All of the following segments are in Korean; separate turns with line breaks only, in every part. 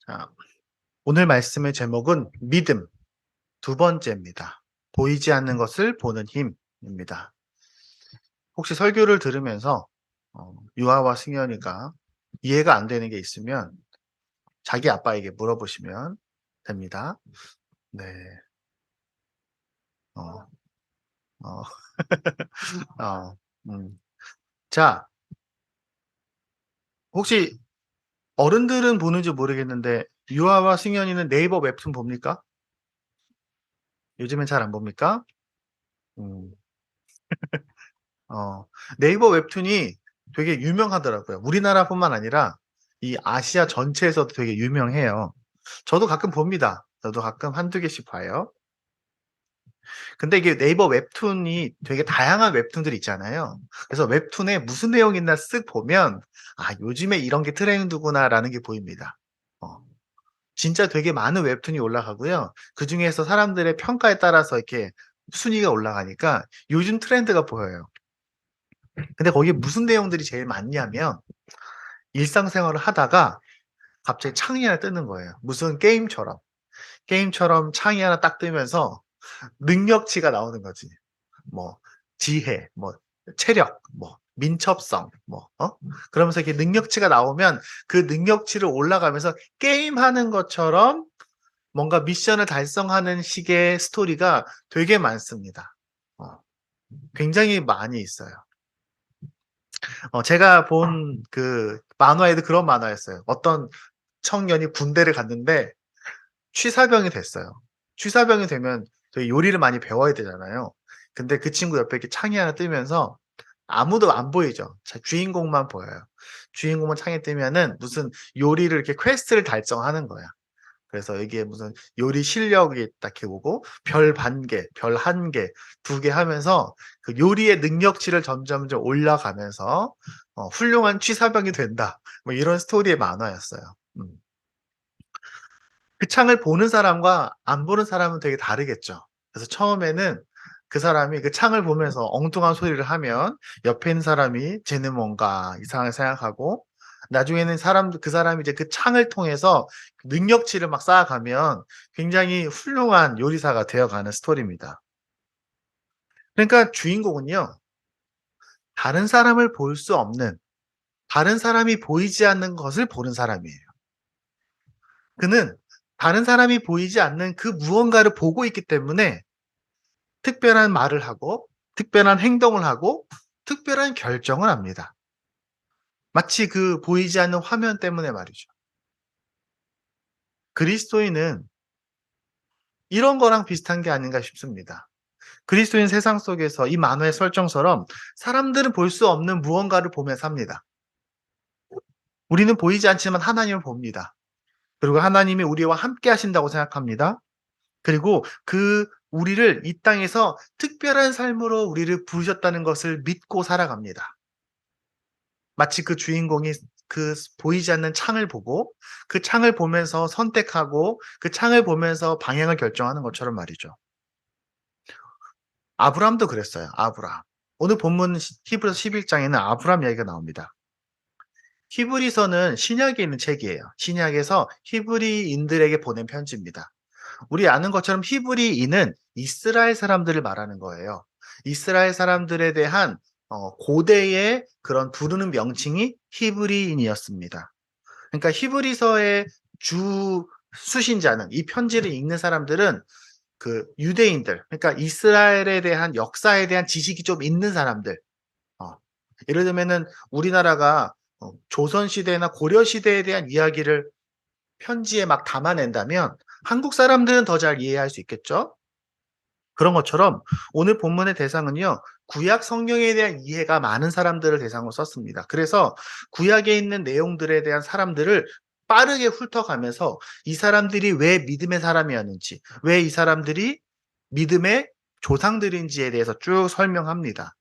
자, 오늘 말씀의 제목은 믿음, 두 번째입니다. 보이지 않는 것을 보는 힘입니다. 혹시 설교를 들으면서 유아와 승현이가 이해가 안 되는 게 있으면 자기 아빠에게 물어보시면 됩니다. 네. 어, 어, 어, 음. 자, 혹시 어른들은 보는지 모르겠는데 유아와 승현이는 네이버 웹툰 봅니까? 요즘엔 잘 안 봅니까? 음. 어, 네이버 웹툰이 되게 유명하더라고요. 우리나라뿐만 아니라 이 아시아 전체에서도 되게 유명해요. 저도 가끔 봅니다. 저도 가끔 한두 개씩 봐요. 근데 이게 네이버 웹툰이 되게 다양한 웹툰들이 있잖아요. 그래서 웹툰에 무슨 내용이 있나 쓱 보면 요즘에 이런 게 트렌드구나라는 게 보입니다. 어, 진짜 되게 많은 웹툰이 올라가고요. 그중에서 사람들의 평가에 따라서 이렇게 순위가 올라가니까 요즘 트렌드가 보여요. 근데 거기에 무슨 내용들이 제일 많냐면 일상생활을 하다가 갑자기 창이 하나 뜨는 거예요. 무슨 게임처럼 창이 하나 딱 뜨면서 능력치가 나오는 거지. 뭐 지혜, 뭐 체력, 뭐 민첩성, 그러면서 이렇게 능력치가 나오면 그 능력치를 올라가면서 게임하는 것처럼 뭔가 미션을 달성하는 식의 스토리가 되게 많습니다. 어, 굉장히 많이 있어요. 제가 본 그 만화에도 그런 만화였어요. 어떤 청년이 군대를 갔는데 취사병이 됐어요. 취사병이 되면 되게 요리를 많이 배워야 되잖아요. 근데 그 친구 옆에 이렇게 창이 하나 뜨면서 아무도 안 보이죠. 주인공만 보여요. 주인공만 창에 뜨면은 무슨 요리를 이렇게 퀘스트를 달성하는 거야. 그래서 이게 무슨 요리 실력이 딱 이렇게 오고 별 반 개, 별 한 개, 두 개 하면서 그 요리의 능력치를 점점점 올라가면서 훌륭한 취사병이 된다. 뭐 이런 스토리의 만화였어요. 음. 그 창을 보는 사람과 안 보는 사람은 되게 다르겠죠. 그래서 처음에는 그 사람이 그 창을 보면서 엉뚱한 소리를 하면 옆에 있는 사람이 쟤는 뭔가 이상하게 생각하고 나중에는 그 사람이 이제 그 창을 통해서 능력치를 막 쌓아가면 굉장히 훌륭한 요리사가 되어가는 스토리입니다. 그러니까 주인공은요, 다른 사람을 볼 수 없는, 다른 사람이 보이지 않는 것을 보는 사람이에요. 그는 다른 사람이 보이지 않는 그 무언가를 보고 있기 때문에 특별한 말을 하고 특별한 행동을 하고 특별한 결정을 합니다. 마치 그 보이지 않는 화면 때문에 말이죠. 그리스도인은 이런 거랑 비슷한 게 아닌가 싶습니다. 그리스도인 세상 속에서 이 만화의 설정처럼 사람들은 볼 수 없는 무언가를 보며 삽니다. 우리는 보이지 않지만 하나님을 봅니다. 그리고 하나님이 우리와 함께 하신다고 생각합니다. 그리고 우리를 이 땅에서 특별한 삶으로 우리를 부르셨다는 것을 믿고 살아갑니다. 마치 그 주인공이 그 보이지 않는 창을 보고 그 창을 보면서 선택하고 그 창을 보면서 방향을 결정하는 것처럼 말이죠. 아브라함도 그랬어요. 아브라함. 오늘 본문 히브리서 11장에는 아브라함 이야기가 나옵니다. 히브리서는 신약에 있는 책이에요. 신약에서 히브리인들에게 보낸 편지입니다. 우리 아는 것처럼 히브리인은 이스라엘 사람들을 말하는 거예요. 이스라엘 사람들에 대한 고대의 그런 부르는 명칭이 히브리인이었습니다. 그러니까 히브리서의 주 수신자는, 이 편지를 읽는 사람들은 그 유대인들, 그러니까 이스라엘에 대한 역사에 대한 지식이 좀 있는 사람들. 어, 예를 들면은 우리나라가 조선 시대나 고려 시대에 대한 이야기를 편지에 막 담아낸다면 한국 사람들은 더 잘 이해할 수 있겠죠? 그런 것처럼 오늘 본문의 대상은요, 구약 성경에 대한 이해가 많은 사람들을 대상으로 썼습니다. 그래서 구약에 있는 내용들에 대한 사람들을 빠르게 훑어가면서 이 사람들이 왜 믿음의 사람이었는지, 왜 이 사람들이 믿음의 조상들인지에 대해서 쭉 설명합니다.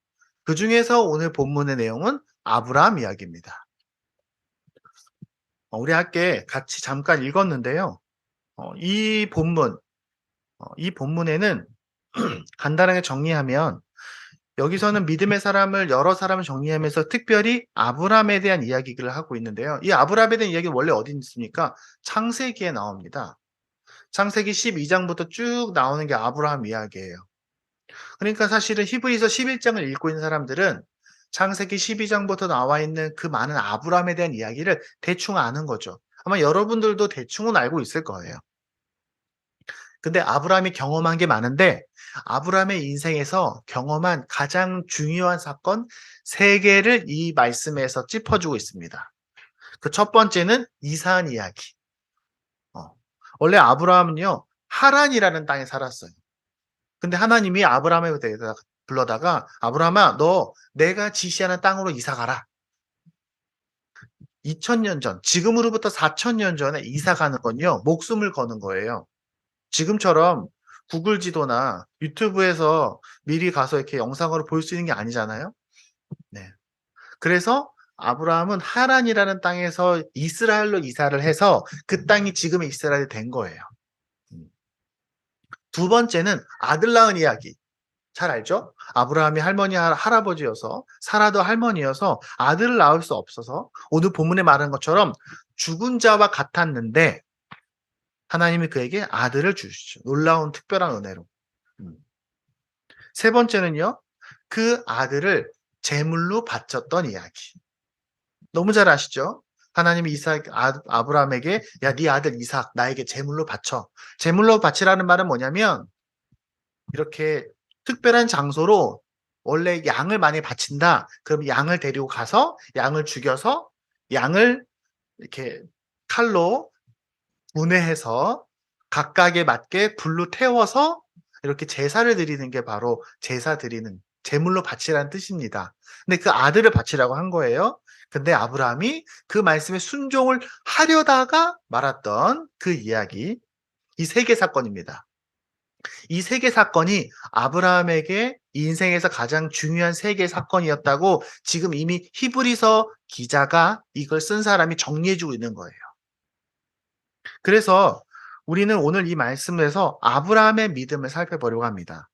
그 중에서 오늘 본문의 내용은 아브라함 이야기입니다. 우리 함께 같이 잠깐 읽었는데요. 이 본문에는 간단하게 정리하면 여기서는 믿음의 사람을 여러 사람을 정리하면서 특별히 아브라함에 대한 이야기를 하고 있는데요. 이 아브라함에 대한 이야기는 원래 어디 있습니까? 창세기에 나옵니다. 창세기 12장부터 쭉 나오는 게 아브라함 이야기예요. 그러니까 사실은 히브리서 11장을 읽고 있는 사람들은 창세기 12장부터 나와 있는 그 많은 아브라함에 대한 이야기를 대충 아는 거죠. 아마 여러분들도 대충은 알고 있을 거예요. 근데 아브라함이 경험한 게 많은데 아브라함의 인생에서 경험한 가장 중요한 사건 3개를 이 말씀에서 짚어주고 있습니다. 그 첫 번째는 이사한 이야기. 원래 아브라함은요, 하란이라는 땅에 살았어요. 근데 하나님이 아브라함에 대해서 불러다가 아브라함아, 너 내가 지시하는 땅으로 이사 가라. 2000년 전, 지금으로부터 4000년 전에 이사 가는 건요, 목숨을 거는 거예요. 지금처럼 구글 지도나 유튜브에서 미리 가서 이렇게 영상으로 볼 수 있는 게 아니잖아요. 네. 그래서 아브라함은 하란이라는 땅에서 이스라엘로 이사를 해서 그 땅이 지금의 이스라엘이 된 거예요. 두 번째는 아들 낳은 이야기. 잘 알죠? 아브라함이 할머니, 할아버지여서 사라도 할머니여서 아들을 낳을 수 없어서 오늘 본문에 말한 것처럼 죽은 자와 같았는데 하나님이 그에게 아들을 주시죠. 놀라운 특별한 은혜로. 세 번째는요. 그 아들을 제물로 바쳤던 이야기. 너무 잘 아시죠? 하나님이 아브라함에게 야, 네 아들 이삭 나에게 제물로 바쳐. 제물로 바치라는 말은 뭐냐면 이렇게 특별한 장소로 원래 양을 많이 바친다. 그럼 양을 데리고 가서 양을 죽여서 양을 이렇게 칼로 분해해서 각각에 맞게 불로 태워서 이렇게 제사를 드리는 게 바로 제사 드리는 제물로 바치라는 뜻입니다. 근데 그 아들을 바치라고 한 거예요. 근데 아브라함이 그 말씀에 순종을 하려다가 말았던 그 이야기, 이 3개 사건입니다. 이 3개 사건이 아브라함에게 인생에서 가장 중요한 3개 사건이었다고 지금 이미 히브리서 기자가 이걸 쓴 사람이 정리해주고 있는 거예요. 그래서 우리는 오늘 이 말씀에서 아브라함의 믿음을 살펴보려고 합니다.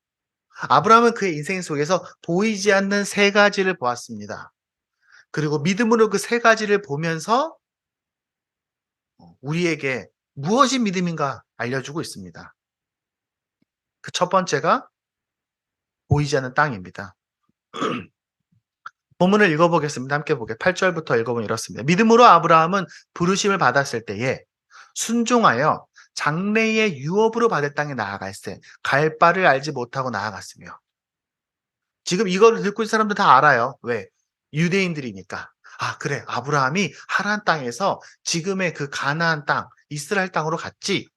아브라함은 그의 인생 속에서 보이지 않는 3가지를 보았습니다. 그리고 믿음으로 그 3가지를 보면서 우리에게 무엇이 믿음인가 알려주고 있습니다. 그 첫 번째가 보이지 않는 땅입니다. 본문을 읽어보겠습니다. 함께 보게. 8절부터 읽어보면 이렇습니다. 믿음으로 아브라함은 부르심을 받았을 때에 순종하여 장래의 유업으로 받을 땅에 나아갈세 갈 바를 알지 못하고 나아갔으며. 지금 이거를 듣고 있는 사람들 다 알아요. 왜? 유대인들이니까. 아, 그래. 아브라함이 하란 땅에서 지금의 그 가나안 땅, 이스라엘 땅으로 갔지.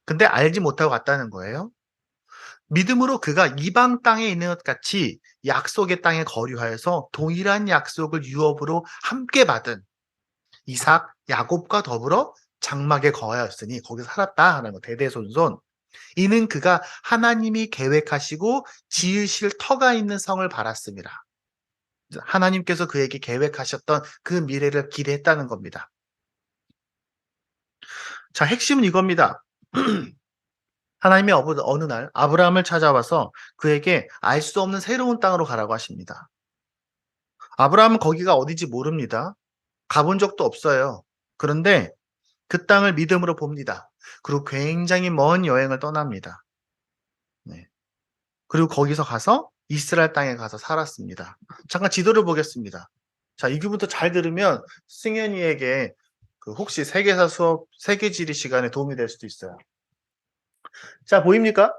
근데 알지 못하고 갔다는 거예요. 믿음으로 그가 이방 땅에 있는 것 같이 약속의 땅에 거류하여서 동일한 약속을 유업으로 함께 받은 이삭, 야곱과 더불어 장막에 거하였으니 거기서 살았다 하는 거 대대손손. 이는 그가 하나님이 계획하시고 지으실 터가 있는 성을 바랐습니다. 하나님께서 그에게 계획하셨던 그 미래를 기대했다는 겁니다. 자, 핵심은 이겁니다. 하나님이 어느 날 아브라함을 찾아와서 그에게 알 수 없는 새로운 땅으로 가라고 하십니다. 아브라함은 거기가 어딘지 모릅니다. 가본 적도 없어요. 그런데 그 땅을 믿음으로 봅니다. 그리고 굉장히 먼 여행을 떠납니다. 네. 그리고 거기서 가서 이스라엘 땅에 가서 살았습니다. 잠깐 지도를 보겠습니다. 자, 이규부터 잘 들으면 승현이에게 그 혹시 세계사 수업, 세계지리 시간에 도움이 될 수도 있어요. 자, 보입니까?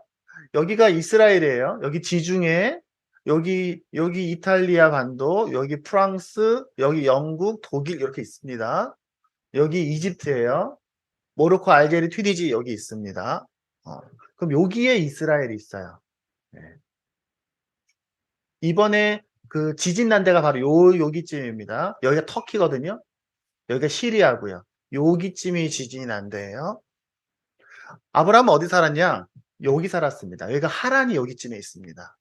여기가 이스라엘이에요. 여기 지중해, 여기 이탈리아 반도, 여기 프랑스, 여기 영국, 독일 이렇게 있습니다. 여기 이집트예요. 모로코, 알제리, 튀니지 여기 있습니다. 그럼 여기에 이스라엘이 있어요. 네. 이번에 그 지진 난 데가 바로 여기쯤입니다. 여기가 터키거든요. 여기가 시리아고요. 여기쯤이 지진이 난 데예요. 아브라함은 어디 살았냐? 여기 살았습니다. 여기가 하란이 여기쯤에 있습니다.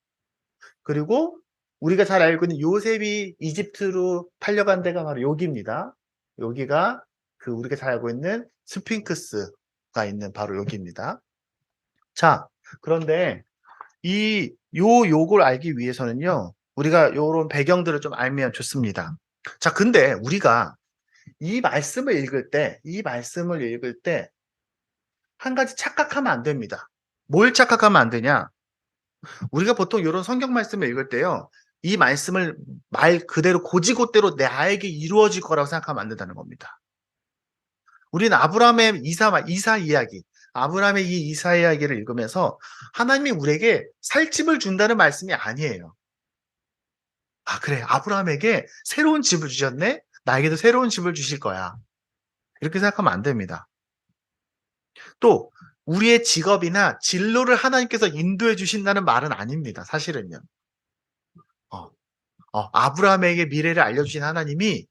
그리고 우리가 잘 알고 있는 요셉이 이집트로 팔려간 데가 바로 여기입니다. 여기가 그 우리가 잘 알고 있는 스핑크스가 있는 바로 여기입니다. 자, 그런데 요걸 알기 위해서는요, 우리가 요런 배경들을 좀 알면 좋습니다. 자, 근데 우리가 이 말씀을 읽을 때 한 가지 착각하면 안 됩니다. 뭘 착각하면 안 되냐? 우리가 보통 요런 성경 말씀을 읽을 때요, 이 말씀을 말 그대로 고지고대로 나에게 이루어질 거라고 생각하면 안 된다는 겁니다. 우리는 아브라함의 이사 이야기, 아브라함의 이 이사 이야기를 읽으면서 하나님이 우리에게 살 집을 준다는 말씀이 아니에요. 아, 그래. 아브라함에게 새로운 집을 주셨네? 나에게도 새로운 집을 주실 거야. 이렇게 생각하면 안 됩니다. 또, 우리의 직업이나 진로를 하나님께서 인도해 주신다는 말은 아닙니다. 사실은요. 어, 아브라함에게 미래를 알려주신 하나님이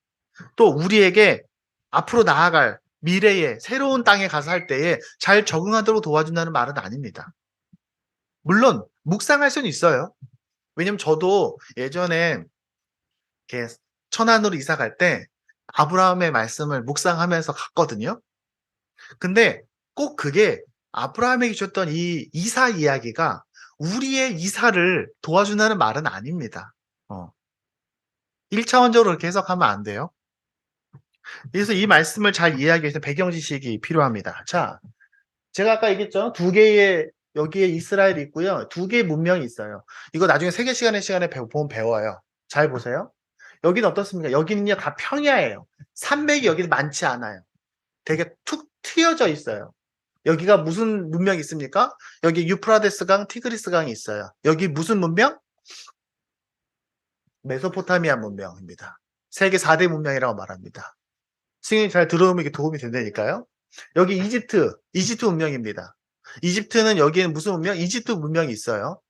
또 우리에게 앞으로 나아갈 미래에 새로운 땅에 가서 할 때에 잘 적응하도록 도와준다는 말은 아닙니다. 물론 묵상할 수는 있어요. 왜냐면 저도 예전에 이렇게 천안으로 이사 갈 때 아브라함의 말씀을 묵상하면서 갔거든요. 근데 꼭 그게 아브라함에게 주셨던 이 이사 이야기가 우리의 이사를 도와준다는 말은 아닙니다. 1차원적으로 그렇게 해석하면 안 돼요. 그래서 이 말씀을 잘 이해하기 위해서 배경 지식이 필요합니다. 자, 제가 아까 얘기했죠. 두 개의 여기에 이스라엘이 있고요. 두 개의 문명이 있어요. 이거 나중에 세계 시간에 보면 배워요. 잘 보세요. 여기는 어떻습니까? 여기는요 다 평야예요. 산맥이 여기는 많지 않아요. 되게 툭 트여져 있어요. 여기가 무슨 문명이 있습니까? 여기 유프라데스 강, 티그리스 강이 있어요. 여기 무슨 문명? 메소포타미아 문명입니다. 세계 4대 문명이라고 말합니다. 승현이 잘 들어오면 이게 도움이 된다니까요. 여기 이집트 문명입니다. 이집트는 여기에는 무슨 문명? 이집트 문명이 있어요.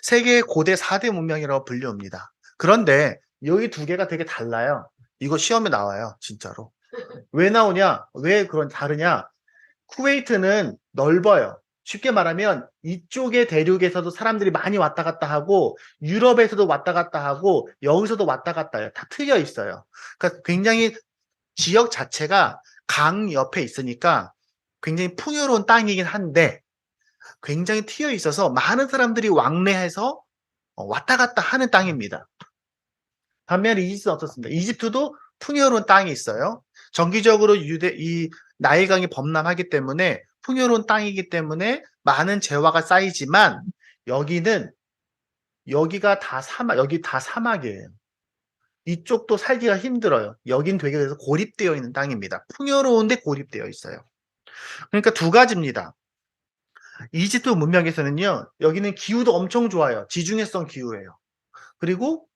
세계 고대 4대 문명이라고 불립니다. 그런데 여기 두 개가 되게 달라요. 이거 시험에 나와요, 진짜로. 왜 나오냐? 왜 그런 다르냐? 쿠웨이트는 넓어요. 쉽게 말하면 이쪽의 대륙에서도 사람들이 많이 왔다 갔다 하고 유럽에서도 왔다 갔다 하고 여기서도 왔다 갔다 해요. 다 트여 있어요. 그러니까 굉장히 지역 자체가 강 옆에 있으니까 굉장히 풍요로운 땅이긴 한데 굉장히 트여 있어서 많은 사람들이 왕래해서 왔다 갔다 하는 땅입니다. 반면에 이집트는 어떻습니까? 이집트도 풍요로운 땅이 있어요. 정기적으로 이 나일강이 범람하기 때문에 풍요로운 땅이기 때문에 많은 재화가 쌓이지만 여기가 다 여기 다 사막이에요. 이쪽도 살기가 힘들어요. 여긴 되게 그래서 고립되어 있는 땅입니다. 풍요로운데 고립되어 있어요. 그러니까 두 가지입니다. 이집트 문명에서는요, 여기는 기후도 엄청 좋아요. 지중해성 기후예요. 그리고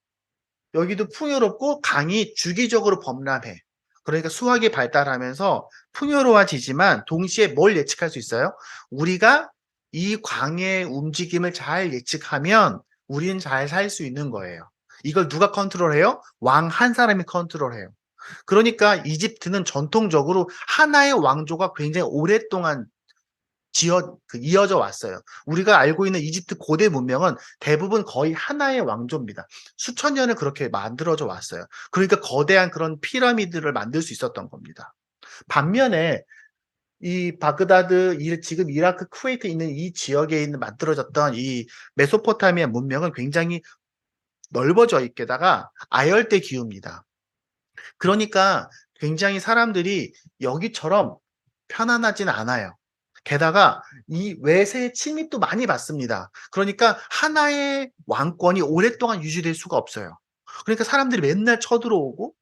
여기도 풍요롭고 강이 주기적으로 범람해. 그러니까 수학이 발달하면서 풍요로워지지만 동시에 뭘 예측할 수 있어요? 우리가 이 광의 움직임을 잘 예측하면 우리는 잘 살 수 있는 거예요. 이걸 누가 컨트롤해요? 왕 한 사람이 컨트롤해요. 그러니까 이집트는 전통적으로 하나의 왕조가 굉장히 오랫동안 이어져 왔어요. 우리가 알고 있는 이집트 고대 문명은 대부분 거의 하나의 왕조입니다. 수천 년을 그렇게 만들어져 왔어요. 그러니까 거대한 그런 피라미드를 만들 수 있었던 겁니다. 반면에 이 바그다드, 지금 이라크, 쿠웨이트에 있는 이 지역에 있는 만들어졌던 이 메소포타미아 문명은 굉장히 넓어져 있게다가 아열대 기후입니다. 그러니까 굉장히 사람들이 여기처럼 편안하진 않아요. 게다가 이 외세의 침입도 많이 받습니다. 그러니까 하나의 왕권이 오랫동안 유지될 수가 없어요. 그러니까 사람들이 맨날 쳐들어오고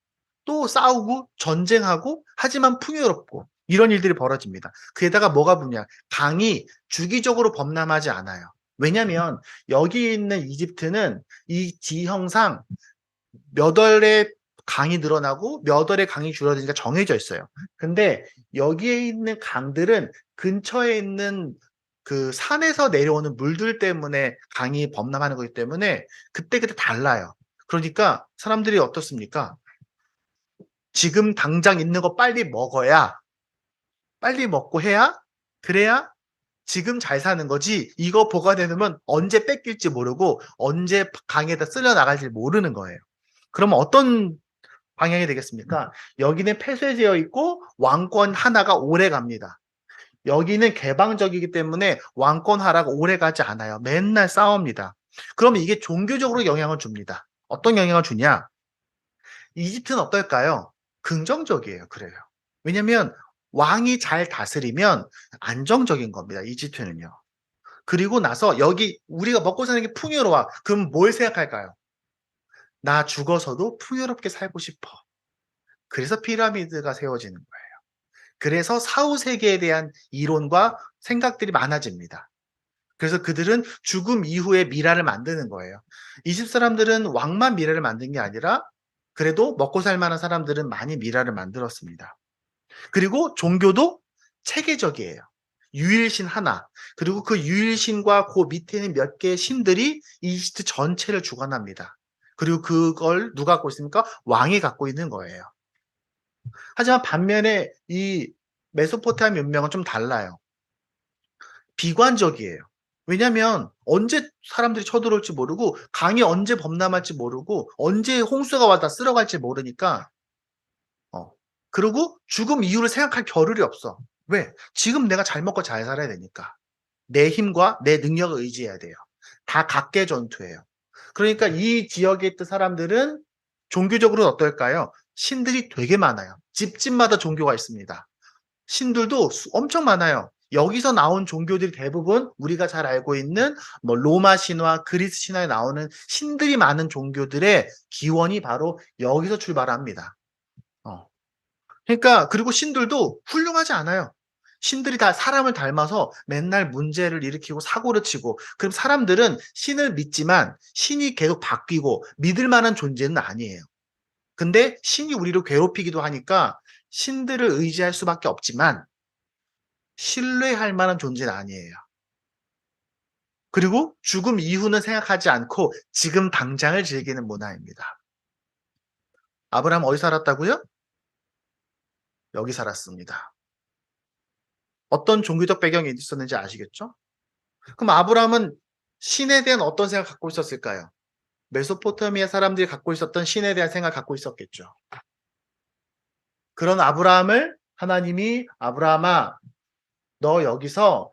또 싸우고 전쟁하고 하지만 풍요롭고 이런 일들이 벌어집니다. 게다가 뭐가 뭐냐? 강이 주기적으로 범람하지 않아요. 왜냐하면 여기 있는 이집트는 이 지형상 몇 월에 강이 늘어나고 몇 월에 강이 줄어드니까 정해져 있어요. 근데 여기에 있는 강들은 근처에 있는 그 산에서 내려오는 물들 때문에 강이 범람하는 거기 때문에 그때그때 달라요. 그러니까 사람들이 어떻습니까? 지금 당장 있는 거 빨리 먹어야, 빨리 먹고 해야, 그래야 지금 잘 사는 거지, 이거 보관해놓으면 언제 뺏길지 모르고 언제 강에다 쓸려 나갈지 모르는 거예요. 그러면 어떤 방향이 되겠습니까? 여기는 폐쇄되어 있고 왕권 하나가 오래 갑니다. 여기는 개방적이기 때문에 왕권 하락 오래가지 않아요. 맨날 싸웁니다. 그러면 이게 종교적으로 영향을 줍니다. 어떤 영향을 주냐? 이집트는 어떨까요? 긍정적이에요. 그래요. 왜냐면 왕이 잘 다스리면 안정적인 겁니다. 이집트는요. 그리고 나서 여기 우리가 먹고 사는 게 풍요로워. 그럼 뭘 생각할까요? 나 죽어서도 풍요롭게 살고 싶어. 그래서 피라미드가 세워지는 거예요. 그래서 사후 세계에 대한 이론과 생각들이 많아집니다. 그래서 그들은 죽음 이후의 미라를 만드는 거예요. 이집 사람들은 왕만 미라를 만든 게 아니라 그래도 먹고 살 만한 사람들은 많이 미라를 만들었습니다. 그리고 종교도 체계적이에요. 유일신 하나, 그리고 그 유일신과 그 밑에 있는 몇 개의 신들이 이집트 전체를 주관합니다. 그리고 그걸 누가 갖고 있습니까? 왕이 갖고 있는 거예요. 하지만 반면에 이 메소포타미아 문명은 좀 달라요. 비관적이에요. 왜냐면 언제 사람들이 쳐들어올지 모르고 강이 언제 범람할지 모르고 언제 홍수가 와다 쓸어갈지 모르니까 그리고 죽음 이후를 생각할 겨를이 없어. 왜? 지금 내가 잘 먹고 잘 살아야 되니까. 내 힘과 내 능력을 의지해야 돼요. 다 각계 전투예요. 그러니까 이 지역에 있던 사람들은 종교적으로는 어떨까요? 신들이 되게 많아요. 집집마다 종교가 있습니다. 신들도 엄청 많아요. 여기서 나온 종교들이 대부분 우리가 잘 알고 있는 뭐 로마 신화, 그리스 신화에 나오는 신들이 많은 종교들의 기원이 바로 여기서 출발합니다. 어. 그러니까 그리고 신들도 훌륭하지 않아요. 신들이 다 사람을 닮아서 맨날 문제를 일으키고 사고를 치고 그럼 사람들은 신을 믿지만 신이 계속 바뀌고 믿을 만한 존재는 아니에요. 근데 신이 우리를 괴롭히기도 하니까 신들을 의지할 수밖에 없지만 신뢰할 만한 존재는 아니에요. 그리고 죽음 이후는 생각하지 않고 지금 당장을 즐기는 문화입니다. 아브라함 어디 살았다고요? 여기 살았습니다. 어떤 종교적 배경이 있었는지 아시겠죠? 그럼 아브라함은 신에 대한 어떤 생각을 갖고 있었을까요? 메소포타미아 사람들이 갖고 있었던 신에 대한 생각을 갖고 있었겠죠. 그런 아브라함을 하나님이 아브라함아 너 여기서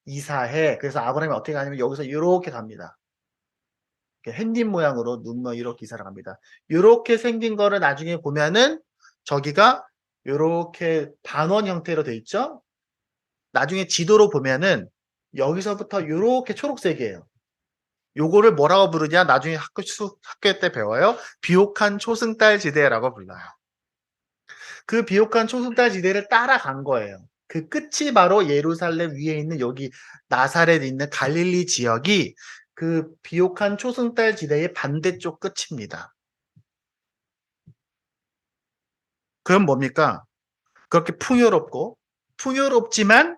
이사해. 그래서 아브라함이 어떻게 가냐면 여기서 이렇게 갑니다. 햇님 모양으로 눈만 이렇게 이사를 갑니다. 이렇게 생긴 거를 나중에 보면은 저기가 이렇게 반원 형태로 돼 있죠. 나중에 지도로 보면은 여기서부터 이렇게 초록색이에요. 요거를 뭐라고 부르냐? 나중에 학교 때 배워요. 비옥한 초승달 지대라고 불러요. 그 비옥한 초승달 지대를 따라간 거예요. 그 끝이 바로 예루살렘 위에 있는 여기 나사렛에 있는 갈릴리 지역이 그 비옥한 초승달 지대의 반대쪽 끝입니다. 그럼 뭡니까? 그렇게 풍요롭지만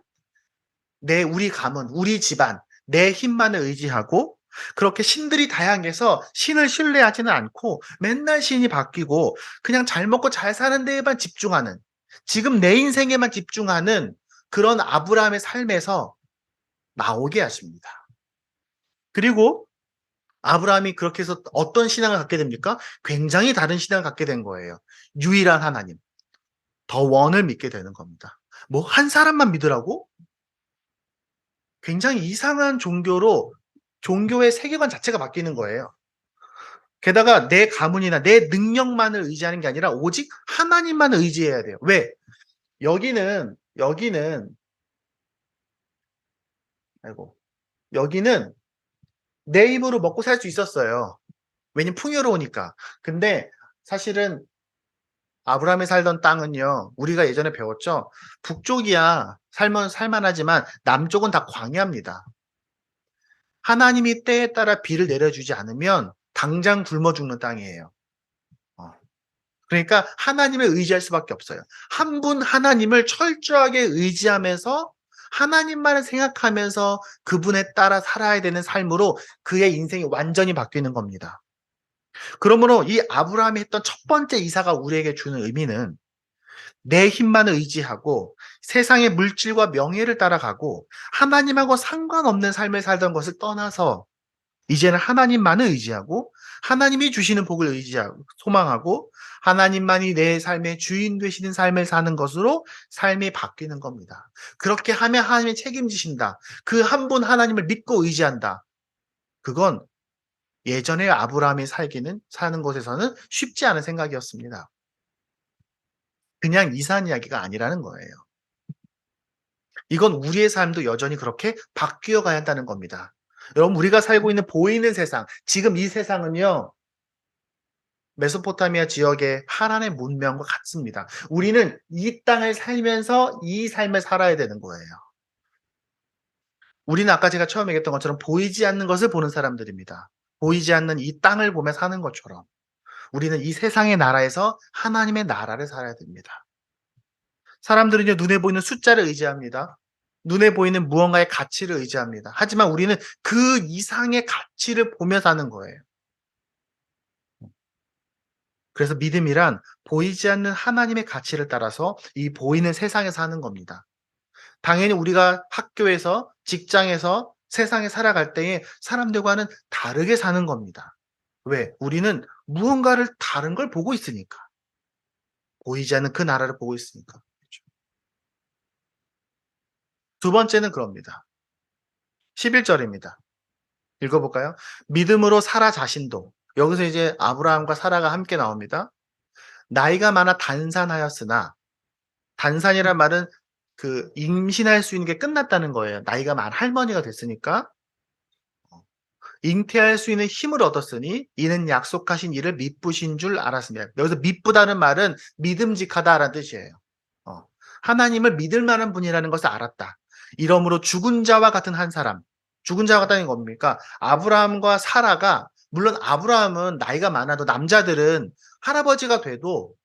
우리 가문, 우리 집안, 내 힘만을 의지하고 그렇게 신들이 다양해서 신을 신뢰하지는 않고 맨날 신이 바뀌고 그냥 잘 먹고 잘 사는 데에만 집중하는 지금 내 인생에만 집중하는 그런 아브라함의 삶에서 나오게 하십니다. 그리고 아브라함이 그렇게 해서 어떤 신앙을 갖게 됩니까? 굉장히 다른 신앙을 갖게 된 거예요. 유일한 하나님, 더 원을 믿게 되는 겁니다. 뭐 한 사람만 믿으라고? 굉장히 이상한 종교의 세계관 자체가 바뀌는 거예요. 게다가 내 가문이나 내 능력만을 의지하는 게 아니라 오직 하나님만을 의지해야 돼요. 왜? 여기는 아이고 여기는 내 힘으로 먹고 살 수 있었어요. 왜냐면 풍요로우니까. 근데 사실은 아브라함이 살던 땅은요. 우리가 예전에 배웠죠. 북쪽이야 살만하지만 남쪽은 다 광야입니다. 하나님이 때에 따라 비를 내려주지 않으면 당장 굶어 죽는 땅이에요. 어. 그러니까 하나님을 의지할 수밖에 없어요. 한 분 하나님을 철저하게 의지하면서 하나님만을 생각하면서 그분에 따라 살아야 되는 삶으로 그의 인생이 완전히 바뀌는 겁니다. 그러므로 이 아브라함이 했던 첫 번째 이사가 우리에게 주는 의미는 내 힘만을 의지하고 세상의 물질과 명예를 따라가고 하나님하고 상관없는 삶을 살던 것을 떠나서 이제는 하나님만을 의지하고 하나님이 주시는 복을 의지하고 소망하고 하나님만이 내 삶의 주인 되시는 삶을 사는 것으로 삶이 바뀌는 겁니다. 그렇게 하면 하나님이 책임지신다. 그 한 분 하나님을 믿고 의지한다. 그건 예전에 아브라함이 사는 곳에서는 쉽지 않은 생각이었습니다. 그냥 이산 이야기가 아니라는 거예요. 이건 우리의 삶도 여전히 그렇게 바뀌어 가야 한다는 겁니다. 여러분, 우리가 살고 있는 보이는 세상, 지금 이 세상은요, 메소포타미아 지역의 하란의 문명과 같습니다. 우리는 이 땅을 살면서 이 삶을 살아야 되는 거예요. 우리는 아까 제가 처음에 얘기했던 것처럼 보이지 않는 것을 보는 사람들입니다. 보이지 않는 이 땅을 보며 사는 것처럼 우리는 이 세상의 나라에서 하나님의 나라를 살아야 됩니다. 사람들은요, 눈에 보이는 숫자를 의지합니다. 눈에 보이는 무언가의 가치를 의지합니다. 하지만 우리는 그 이상의 가치를 보며 사는 거예요. 그래서 믿음이란 보이지 않는 하나님의 가치를 따라서 이 보이는 세상에 사는 겁니다. 당연히 우리가 학교에서, 직장에서, 세상에 살아갈 때에 사람들과는 다르게 사는 겁니다. 왜? 우리는 무언가를 다른 걸 보고 있으니까. 보이지 않는 그 나라를 보고 있으니까. 그렇죠. 두 번째는 그럽니다. 11절입니다. 읽어볼까요? 믿음으로 사라 자신도. 여기서 이제 아브라함과 사라가 함께 나옵니다. 나이가 많아 단산하였으나, 단산이란 말은 그 임신할 수 있는 게 끝났다는 거예요. 나이가 많은 할머니가 됐으니까. 잉태할 수 있는 힘을 얻었으니 이는 약속하신 이를 미쁘신 줄 알았습니다. 여기서 미쁘다는 말은 믿음직하다라는 뜻이에요. 어. 하나님을 믿을 만한 분이라는 것을 알았다. 이러므로 죽은 자와 같은 한 사람. 죽은 자와 같다는 게 뭡니까? 아브라함과 사라가, 물론 아브라함은 나이가 많아도 남자들은 할아버지가 돼도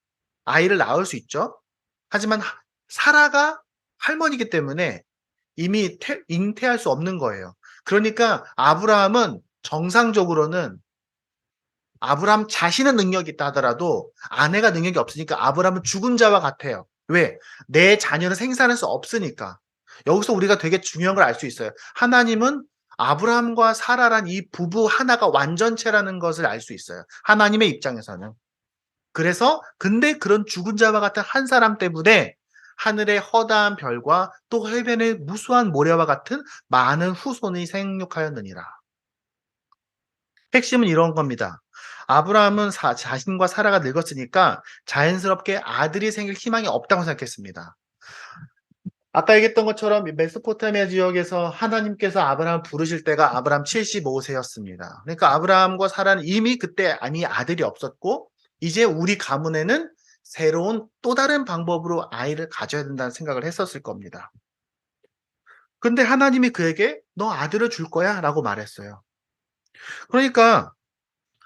아이를 낳을 수 있죠. 하지만 사라가 할머니이기 때문에 이미 잉태할 수 없는 거예요. 그러니까 아브라함은 정상적으로는, 아브라함 자신은 능력이 있다 하더라도 아내가 능력이 없으니까 아브라함은 죽은 자와 같아요. 왜? 내 자녀는 생산할 수 없으니까. 여기서 우리가 되게 중요한 걸 알 수 있어요. 하나님은 아브라함과 사라란 이 부부 하나가 완전체라는 것을 알 수 있어요. 하나님의 입장에서는. 그래서 근데 그런 죽은 자와 같은 한 사람 때문에 하늘의 허다한 별과 또 해변의 무수한 모래와 같은 많은 후손이 생육하였느니라. 핵심은 이런 겁니다. 아브라함은 자신과 사라가 늙었으니까 자연스럽게 아들이 생길 희망이 없다고 생각했습니다. 아까 얘기했던 것처럼 메소포타미아 지역에서 하나님께서 아브라함을 부르실 때가 아브라함 75세였습니다. 그러니까 아브라함과 사라는 이미 그때 아들이 없었고 이제 우리 가문에는 새로운 또 다른 방법으로 아이를 가져야 된다는 생각을 했었을 겁니다. 근데 하나님이 그에게 너 아들을 줄 거야 라고 말했어요. 그러니까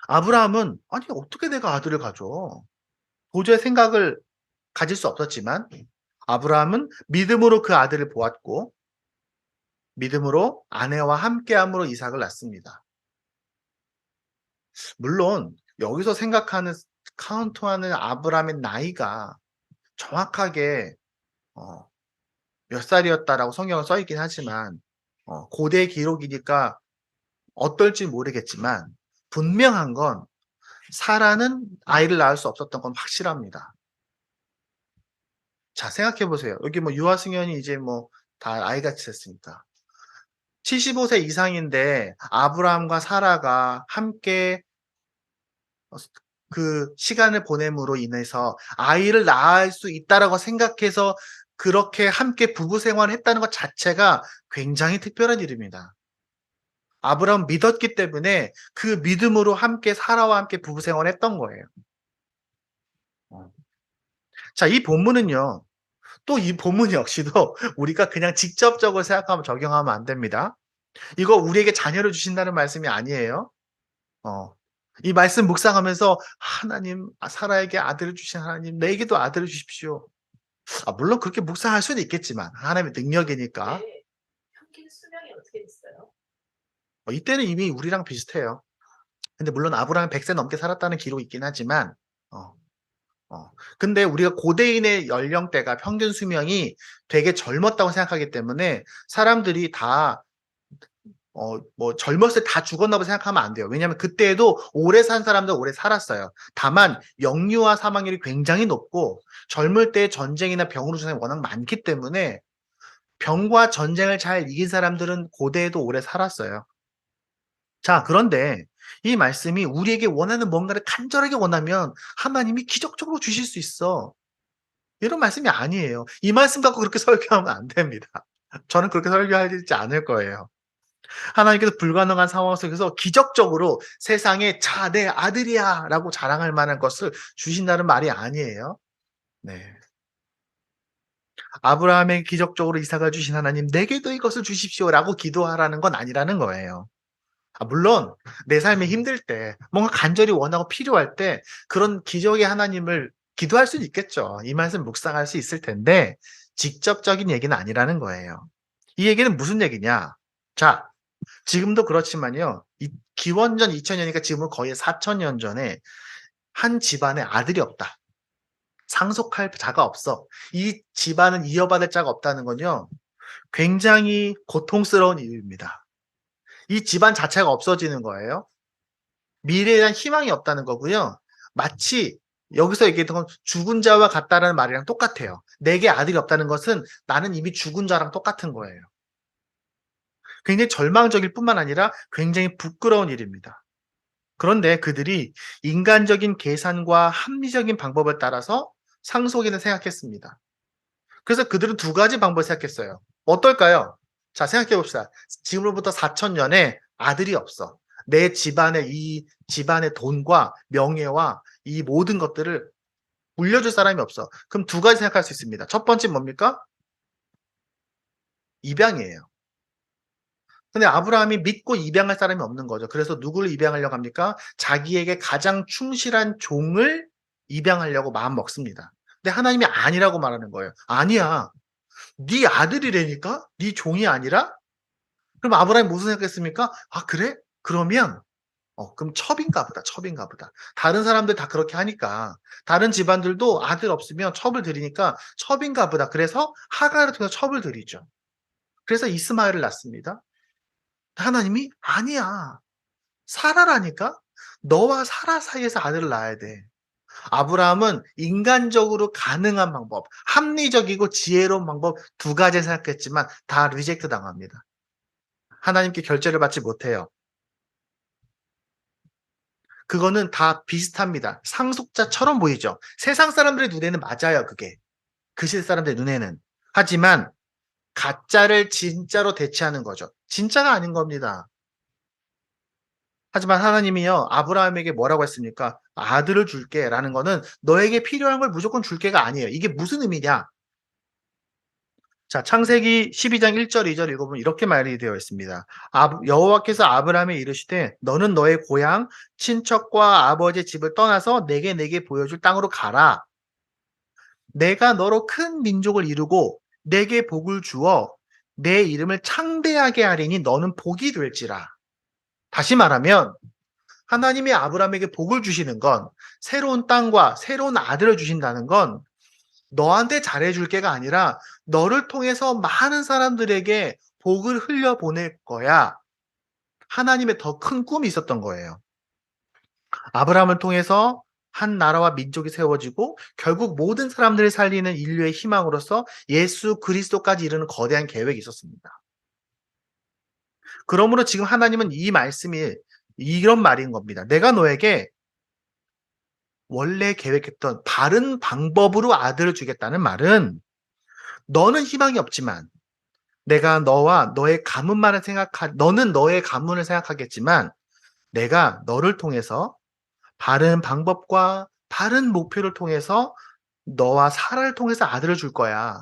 아브라함은 아니 어떻게 내가 아들을 가져? 도저히 생각을 가질 수 없었지만 아브라함은 믿음으로 그 아들을 보았고 믿음으로 아내와 함께함으로 이삭을 낳습니다. 물론 여기서 카운트하는 아브라함의 나이가 정확하게 몇 살이었다라고 성경은 써 있긴 하지만 고대 기록이니까 어떨지 모르겠지만 분명한 건 사라는 아이를 낳을 수 없었던 건 확실합니다. 자, 생각해 보세요. 여기 유아승연이 이제 다 아이같이 됐으니까. 75세 이상인데 아브라함과 사라가 함께 그 시간을 보냄으로 인해서 아이를 낳을 수 있다라고 생각해서 그렇게 함께 부부 생활을 했다는 것 자체가 굉장히 특별한 일입니다. 아브라함 믿었기 때문에 그 믿음으로 함께 사라와 함께 부부 생활을 했던 거예요. 자, 이 본문은요. 또 이 본문 역시도 우리가 그냥 직접적으로 생각하면 적용하면 안 됩니다. 이거 우리에게 자녀를 주신다는 말씀이 아니에요. 어. 이 말씀 묵상하면서 하나님, 사라에게 아들을 주신 하나님, 내게도 아들을 주십시오. 물론 그렇게 묵상할 수는 있겠지만 하나님의 능력이니까.
네. 평균 수명이 어떻게 됐어요?
이때는 이미 우리랑 비슷해요. 근데 물론 아브라함이 100세 넘게 살았다는 기록이 있긴 하지만 어. 근데 우리가 고대인의 연령대가 평균 수명이 되게 젊었다고 생각하기 때문에 사람들이 다 젊었을 때 다 죽었나 보다 생각하면 안 돼요. 왜냐하면 그때에도 오래 산 사람들 오래 살았어요. 다만 영유아 사망률이 굉장히 높고 젊을 때 전쟁이나 병으로 죽는 사람이 워낙 많기 때문에 병과 전쟁을 잘 이긴 사람들은 고대에도 오래 살았어요. 자, 그런데 이 말씀이 우리에게 원하는 뭔가를 간절하게 원하면 하나님이 기적적으로 주실 수 있어. 이런 말씀이 아니에요. 이 말씀 갖고 그렇게 설교하면 안 됩니다. 저는 그렇게 설교하지 않을 거예요. 하나님께서 불가능한 상황 속에서 기적적으로 세상에 자, 내 아들이야 라고 자랑할 만한 것을 주신다는 말이 아니에요. 네. 아브라함에게 기적적으로 이삭을 주신 하나님, 내게도 이것을 주십시오 라고 기도하라는 건 아니라는 거예요. 물론 내 삶이 힘들 때 뭔가 간절히 원하고 필요할 때 그런 기적의 하나님을 기도할 수는 있겠죠. 이 말씀 묵상할 수 있을 텐데 직접적인 얘기는 아니라는 거예요. 이 얘기는 무슨 얘기냐? 자, 지금도 그렇지만요. 기원전 2000년이니까 지금은 거의 4000년 전에 한 집안에 아들이 없다. 상속할 자가 없어. 이 집안은 이어받을 자가 없다는 건요. 굉장히 고통스러운 일입니다. 이 집안 자체가 없어지는 거예요. 미래에 대한 희망이 없다는 거고요. 마치 여기서 얘기했던 건 죽은 자와 같다라는 말이랑 똑같아요. 내게 아들이 없다는 것은 나는 이미 죽은 자랑 똑같은 거예요. 굉장히 절망적일 뿐만 아니라 굉장히 부끄러운 일입니다. 그런데 그들이 인간적인 계산과 합리적인 방법을 따라서 상속인을 생각했습니다. 그래서 그들은 두 가지 방법을 생각했어요. 어떨까요? 자, 생각해 봅시다. 지금으로부터 4000년에 아들이 없어. 내 집안의 이 집안의 돈과 명예와 이 모든 것들을 물려줄 사람이 없어. 그럼 두 가지 생각할 수 있습니다. 첫 번째 뭡니까? 입양이에요. 근데 아브라함이 믿고 입양할 사람이 없는 거죠. 그래서 누구를 입양하려고 합니까? 자기에게 가장 충실한 종을 입양하려고 마음 먹습니다. 근데 하나님이 아니라고 말하는 거예요. 아니야. 네 아들이라니까? 네 종이 아니라? 그럼 아브라함이 무슨 생각했습니까? 아, 그래? 그러면 그럼 첩인가 보다. 첩인가 보다. 다른 사람들 다 그렇게 하니까 다른 집안들도 아들 없으면 첩을 드리니까 첩인가 보다. 그래서 하갈을 통해서 첩을 드리죠. 그래서 이스마엘을 낳습니다. 하나님이 아니야. 사라라니까? 너와 사라 사이에서 아들을 낳아야 돼. 아브라함은 인간적으로 가능한 방법, 합리적이고 지혜로운 방법 두 가지 생각했지만 다 리젝트 당합니다. 하나님께 결제를 받지 못해요. 그거는 다 비슷합니다. 상속자처럼 보이죠. 세상 사람들의 눈에는 맞아요, 그게. 그 시대 사람들의 눈에는. 하지만 가짜를 진짜로 대체하는 거죠. 진짜가 아닌 겁니다. 하지만 하나님이요, 아브라함에게 뭐라고 했습니까? 아들을 줄게 라는 거는 너에게 필요한 걸 무조건 줄게가 아니에요. 이게 무슨 의미냐? 자, 창세기 12장 1절, 2절 읽어보면 이렇게 말이 되어 있습니다. 여호와께서 아브라함에 이르시되 너는 너의 고향, 친척과 아버지의 집을 떠나서 내게 보여줄 땅으로 가라. 내가 너로 큰 민족을 이루고 내게 복을 주어 내 이름을 창대하게 하리니 너는 복이 될지라. 다시 말하면 하나님이 아브라함에게 복을 주시는 건 새로운 땅과 새로운 아들을 주신다는 건 너한테 잘해줄 게가 아니라 너를 통해서 많은 사람들에게 복을 흘려보낼 거야. 하나님의 더 큰 꿈이 있었던 거예요. 아브라함을 통해서 한 나라와 민족이 세워지고 결국 모든 사람들을 살리는 인류의 희망으로서 예수 그리스도까지 이르는 거대한 계획이 있었습니다. 그러므로 지금 하나님은 이 말씀이 이런 말인 겁니다. 내가 너에게 원래 계획했던 바른 방법으로 아들을 주겠다는 말은 너는 희망이 없지만 내가 너와 너의 가문만을 너는 너의 가문을 생각하겠지만 내가 너를 통해서 바른 방법과 바른 목표를 통해서 너와 사라를 통해서 아들을 줄 거야.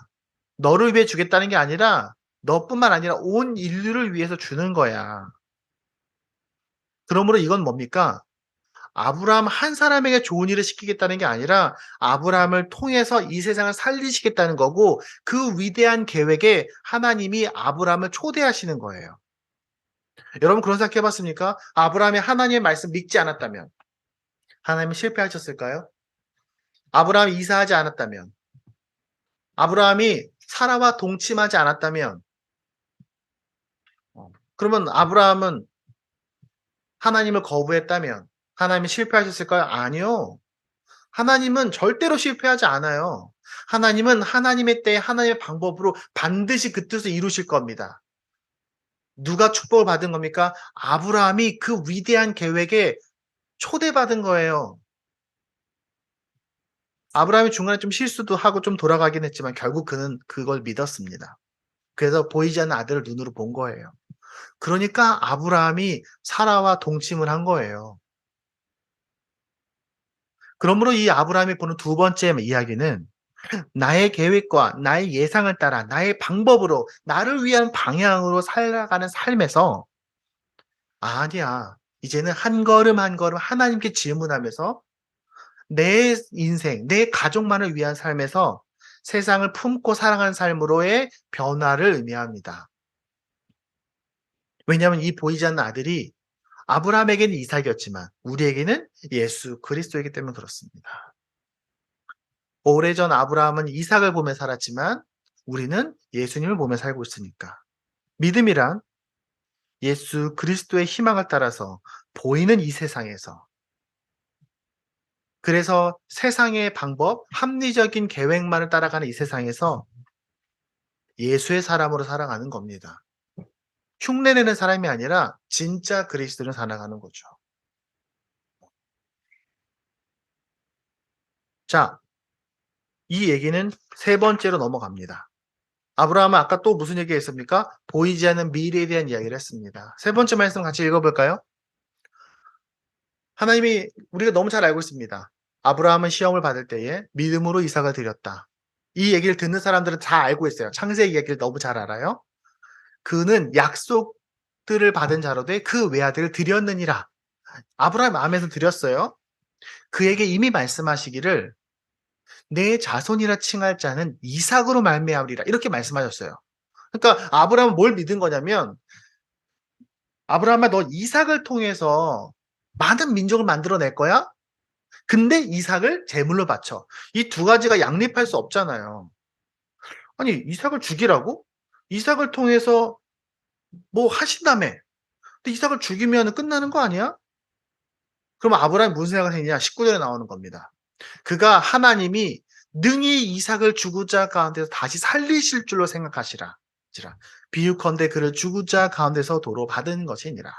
너를 위해 주겠다는 게 아니라 너뿐만 아니라 온 인류를 위해서 주는 거야. 그러므로 이건 뭡니까? 아브라함 한 사람에게 좋은 일을 시키겠다는 게 아니라 아브라함을 통해서 이 세상을 살리시겠다는 거고 그 위대한 계획에 하나님이 아브라함을 초대하시는 거예요. 여러분 그런 생각 해봤습니까? 아브라함이 하나님의 말씀 믿지 않았다면 하나님은 실패하셨을까요? 아브라함이 이사하지 않았다면 아브라함이 사라와 동침하지 않았다면 그러면 아브라함은 하나님을 거부했다면 하나님이 실패하셨을까요? 아니요. 하나님은 절대로 실패하지 않아요. 하나님은 하나님의 때에 하나님의 방법으로 반드시 그 뜻을 이루실 겁니다. 누가 축복을 받은 겁니까? 아브라함이 그 위대한 계획에 초대받은 거예요. 아브라함이 중간에 좀 실수도 하고 좀 돌아가긴 했지만 결국 그는 그걸 믿었습니다. 그래서 보이지 않는 아들을 눈으로 본 거예요. 그러니까 아브라함이 사라와 동침을 한 거예요. 그러므로 이 아브라함이 보는 두 번째 이야기는 나의 계획과 나의 예상을 따라 나의 방법으로 나를 위한 방향으로 살아가는 삶에서 아니야. 이제는 한 걸음 한 걸음 하나님께 질문하면서 내 인생, 내 가족만을 위한 삶에서 세상을 품고 살아가는 삶으로의 변화를 의미합니다. 왜냐하면 이 보이지 않는 아들이 아브라함에게는 이삭이었지만 우리에게는 예수 그리스도이기 때문에 그렇습니다. 오래전 아브라함은 이삭을 보며 살았지만 우리는 예수님을 보며 살고 있으니까. 믿음이란 예수 그리스도의 희망을 따라서 보이는 이 세상에서 그래서 세상의 방법, 합리적인 계획만을 따라가는 이 세상에서 예수의 사람으로 살아가는 겁니다. 흉내내는 사람이 아니라 진짜 그리스도를 살아가는 거죠. 자, 이 얘기는 세 번째로 넘어갑니다. 아브라함은 아까 또 무슨 얘기했습니까? 보이지 않는 미래에 대한 이야기를 했습니다. 세 번째 말씀 같이 읽어볼까요? 하나님이 우리가 너무 잘 알고 있습니다. 아브라함은 시험을 받을 때에 믿음으로 이삭을 드렸다. 이 얘기를 듣는 사람들은 다 알고 있어요. 창세기 얘기를 너무 잘 알아요. 그는 약속들을 받은 자로 돼 그 외아들을 드렸느니라. 아브라함 마음에서 드렸어요. 그에게 이미 말씀하시기를 내 자손이라 칭할 자는 이삭으로 말미암으리라 이렇게 말씀하셨어요. 그러니까 아브라함은 뭘 믿은 거냐면 아브라함아 너 이삭을 통해서 많은 민족을 만들어낼 거야? 근데 이삭을 제물로 바쳐. 이 두 가지가 양립할 수 없잖아요. 아니 이삭을 죽이라고? 이삭을 통해서 뭐 하신다며. 근데 이삭을 죽이면 끝나는 거 아니야? 그럼 아브라함이 무슨 생각을 했냐? 19절에 나오는 겁니다. 그가 하나님이 능히 이삭을 죽은 자 가운데서 다시 살리실 줄로 생각하시라. 비유컨대 그를 죽은 자 가운데서 도로 받은 것이니라.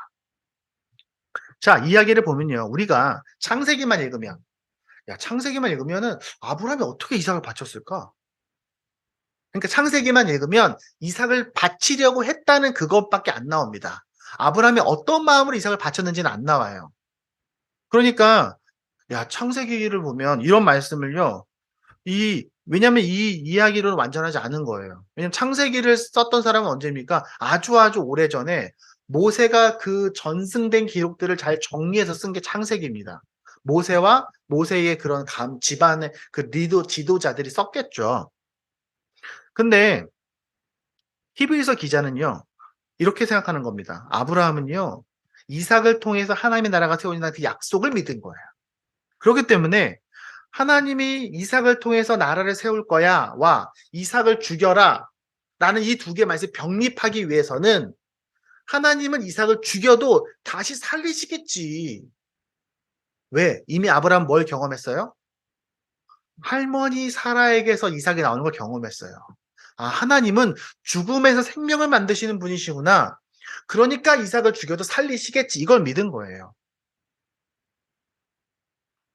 자, 이야기를 보면요. 우리가 창세기만 읽으면 야, 창세기만 읽으면은 아브라함이 어떻게 이삭을 바쳤을까? 그러니까 창세기만 읽으면 이삭을 바치려고 했다는 그것밖에 안 나옵니다. 아브라함이 어떤 마음으로 이삭을 바쳤는지는 안 나와요. 그러니까 야, 창세기를 보면 이런 말씀을요. 왜냐면 이 이야기로는 완전하지 않은 거예요. 왜냐면 창세기를 썼던 사람은 언제입니까? 아주 오래전에 모세가 그 전승된 기록들을 잘 정리해서 쓴 게 창세기입니다. 모세와 모세의 그런 집안의 그 지도자들이 썼겠죠. 근데 히브리서 기자는요. 이렇게 생각하는 겁니다. 아브라함은요. 이삭을 통해서 하나님의 나라가 세워진다는 그 약속을 믿은 거예요. 그렇기 때문에 하나님이 이삭을 통해서 나라를 세울 거야와 이삭을 죽여라 라는 이 두 개의 말씀이 병립하기 위해서는 하나님은 이삭을 죽여도 다시 살리시겠지. 왜? 이미 아브라함 뭘 경험했어요? 할머니 사라에게서 이삭이 나오는 걸 경험했어요. 아, 하나님은 죽음에서 생명을 만드시는 분이시구나. 그러니까 이삭을 죽여도 살리시겠지. 이걸 믿은 거예요.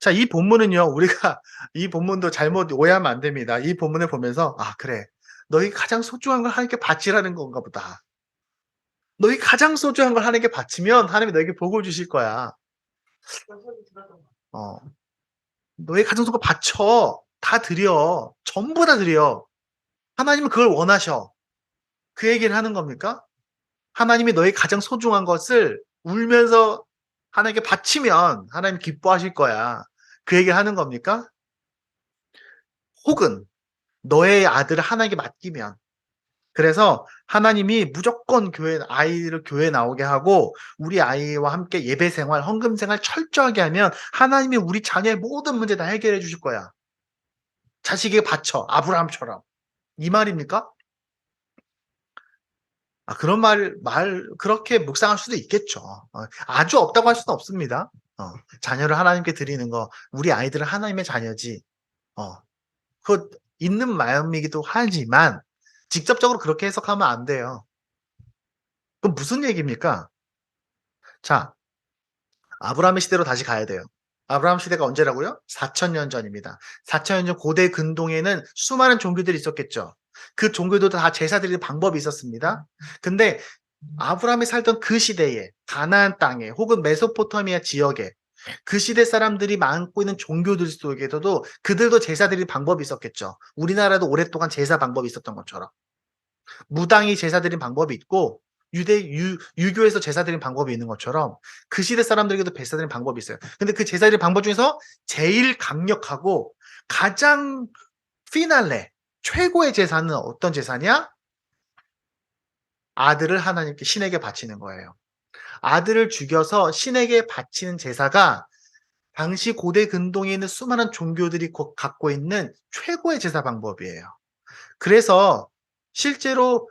자, 이 본문은요, 우리가 이 본문도 잘못 오해하면 안 됩니다. 이 본문을 보면서, 아, 그래. 너희 가장 소중한 걸 하나님께 바치라는 건가 보다. 너희 가장 소중한 걸 하나님께 바치면 하나님이 너에게 복을 주실 거야.
그런 소리 들었던 것
어. 너희 가장 소중한 거 바쳐. 다 드려. 전부 다 드려. 하나님은 그걸 원하셔. 그 얘기를 하는 겁니까? 하나님이 너희 가장 소중한 것을 울면서 하나님께 바치면 하나님 기뻐하실 거야. 그 얘기를 하는 겁니까? 혹은 너의 아들을 하나님께 맡기면 그래서 하나님이 무조건 아이를 교회에 나오게 하고 우리 아이와 함께 예배 생활, 헌금 생활 철저하게 하면 하나님이 우리 자녀의 모든 문제 다 해결해 주실 거야. 자식에게 바쳐. 아브라함처럼. 이 말입니까? 그런 그렇게 묵상할 수도 있겠죠. 아주 없다고 할 수는 없습니다. 자녀를 하나님께 드리는 거, 우리 아이들은 하나님의 자녀지. 그거 있는 마음이기도 하지만, 직접적으로 그렇게 해석하면 안 돼요. 그럼 무슨 얘기입니까? 자, 아브라함의 시대로 다시 가야 돼요. 아브라함 시대가 언제라고요? 4,000년 전입니다. 4,000년 전 고대 근동에는 수많은 종교들이 있었겠죠. 그 종교도 다 제사 드리는 방법이 있었습니다. 근데 아브라함이 살던 그 시대에 가나안 땅에 혹은 메소포타미아 지역에 그 시대 사람들이 많고 있는 종교들 속에서도 그들도 제사 드리는 방법이 있었겠죠. 우리나라도 오랫동안 제사 방법이 있었던 것처럼. 무당이 제사 드리는 방법이 있고 유교에서 제사 드리는 방법이 있는 것처럼 그 시대 사람들에게도 제사 드리는 방법이 있어요. 근데 그 제사 드리는 방법 중에서 제일 강력하고 가장 피날레, 최고의 제사는 어떤 제사냐? 아들을 하나님께 신에게 바치는 거예요. 아들을 죽여서 신에게 바치는 제사가 당시 고대 근동에 있는 수많은 종교들이 갖고 있는 최고의 제사 방법이에요. 그래서 실제로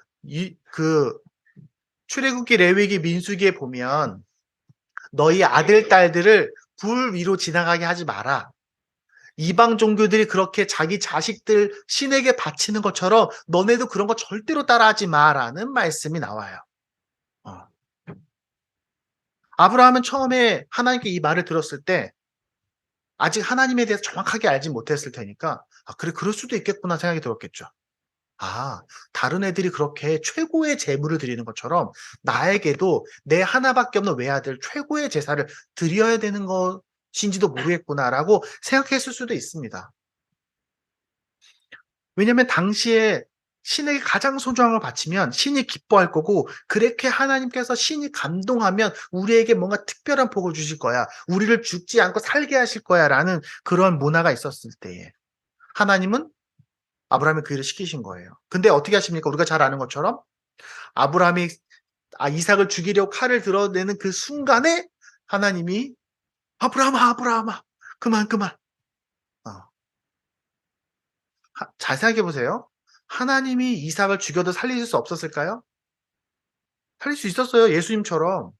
출애굽기, 레위기, 민수기에 보면 너희 아들, 딸들을 불 위로 지나가게 하지 마라. 이방 종교들이 그렇게 자기 자식들 신에게 바치는 것처럼 너네도 그런 거 절대로 따라하지 마라는 말씀이 나와요. 어. 아브라함은 처음에 하나님께 이 말을 들었을 때 아직 하나님에 대해서 정확하게 알지 못했을 테니까 그래 그럴 수도 있겠구나 생각이 들었겠죠. 다른 애들이 그렇게 최고의 제물을 드리는 것처럼 나에게도 내 하나밖에 없는 외아들 최고의 제사를 드려야 되는 것인지도 모르겠구나라고 생각했을 수도 있습니다. 왜냐하면 당시에 신에게 가장 소중한 걸 바치면 신이 기뻐할 거고 그렇게 하나님께서 신이 감동하면 우리에게 뭔가 특별한 복을 주실 거야. 우리를 죽지 않고 살게 하실 거야 라는 그런 문화가 있었을 때에 하나님은 아브라함이 그 일을 시키신 거예요. 근데 어떻게 하십니까? 우리가 잘 아는 것처럼 아브라함이 이삭을 죽이려고 칼을 드러내는 그 순간에 하나님이 아브라함아, 아브라함아, 그만, 그만. 어. 잘 생각해 보세요. 하나님이 이삭을 죽여도 살릴 수 없었을까요? 살릴 수 있었어요. 예수님처럼.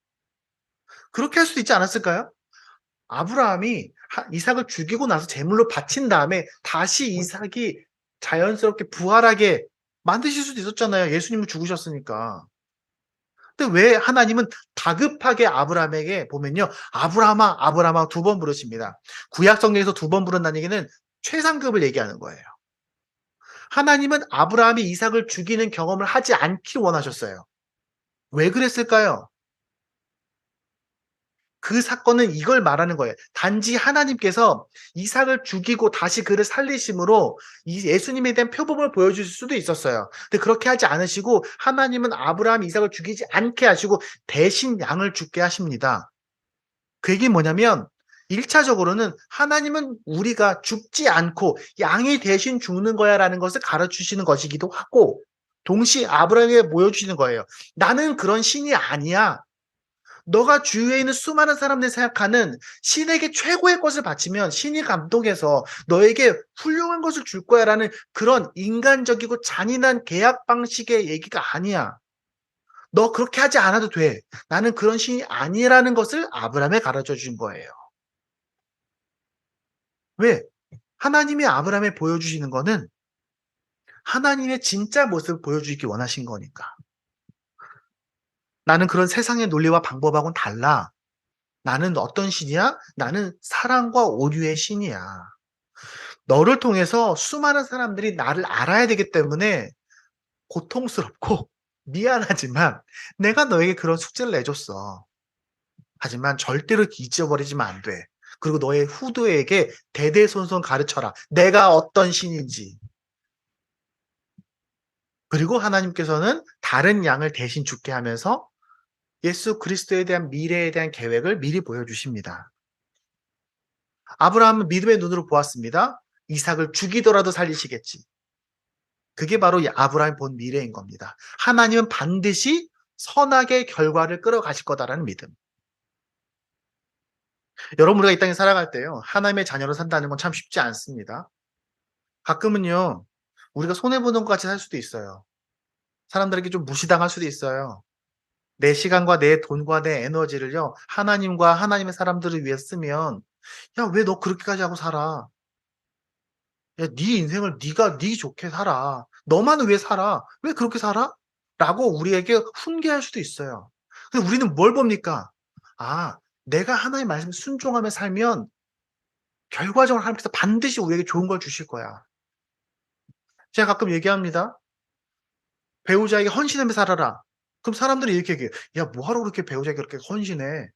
그렇게 할 수도 있지 않았을까요? 아브라함이 이삭을 죽이고 나서 제물로 바친 다음에 다시 이삭이 자연스럽게 부활하게 만드실 수도 있었잖아요. 예수님은 죽으셨으니까. 근데 왜 하나님은 다급하게 아브라함에게 보면요. 아브라함아, 아브라함아 두 번 부르십니다. 구약 성경에서 두 번 부른다는 얘기는 최상급을 얘기하는 거예요. 하나님은 아브라함이 이삭을 죽이는 경험을 하지 않기를 원하셨어요. 왜 그랬을까요? 그 사건은 이걸 말하는 거예요. 단지 하나님께서 이삭을 죽이고 다시 그를 살리심으로 이 예수님에 대한 표범을 보여주실 수도 있었어요. 근데 그렇게 하지 않으시고 하나님은 아브라함 이삭을 죽이지 않게 하시고 대신 양을 죽게 하십니다. 그 얘기는 뭐냐면 1차적으로는 하나님은 우리가 죽지 않고 양이 대신 죽는 거야라는 것을 가르치시는 것이기도 하고 동시에 아브라함에게 보여주시는 거예요. 나는 그런 신이 아니야. 너가 주위에 있는 수많은 사람들이 생각하는 신에게 최고의 것을 바치면 신이 감동해서 너에게 훌륭한 것을 줄 거야라는 그런 인간적이고 잔인한 계약 방식의 얘기가 아니야. 너 그렇게 하지 않아도 돼. 나는 그런 신이 아니라는 것을 아브라함에 가르쳐 준 거예요. 왜? 하나님이 아브라함에 보여주시는 거는 하나님의 진짜 모습을 보여주기 원하신 거니까. 나는 그런 세상의 논리와 방법하고는 달라. 나는 어떤 신이야? 나는 사랑과 오류의 신이야. 너를 통해서 수많은 사람들이 나를 알아야 되기 때문에 고통스럽고 미안하지만 내가 너에게 그런 숙제를 내줬어. 하지만 절대로 잊어버리지면 안 돼. 그리고 너의 후대에게 대대손손 가르쳐라. 내가 어떤 신인지. 그리고 하나님께서는 다른 양을 대신 죽게 하면서 예수 그리스도에 대한 미래에 대한 계획을 미리 보여주십니다. 아브라함은 믿음의 눈으로 보았습니다. 이삭을 죽이더라도 살리시겠지. 그게 바로 아브라함이 본 미래인 겁니다. 하나님은 반드시 선하게 결과를 끌어가실 거다라는 믿음. 여러분 우리가 이 땅에 살아갈 때요. 하나님의 자녀로 산다는 건 참 쉽지 않습니다. 가끔은요. 우리가 손해보는 것 같이 살 수도 있어요. 사람들에게 좀 무시당할 수도 있어요. 내 시간과 내 돈과 내 에너지를요, 하나님과 하나님의 사람들을 위해 쓰면, 야, 왜 너 그렇게까지 하고 살아? 야, 네 인생을 네 좋게 살아. 너만 왜 살아? 왜 그렇게 살아? 라고 우리에게 훈계할 수도 있어요. 근데 우리는 뭘 봅니까? 아, 내가 하나님의 말씀에 순종하며 살면 결과적으로 하나님께서 반드시 우리에게 좋은 걸 주실 거야. 제가 가끔 얘기합니다. 배우자에게 헌신하며 살아라. 그럼 사람들이 이렇게 얘기해요. 야, 뭐하러 그렇게 배우자에게 그렇게 헌신해?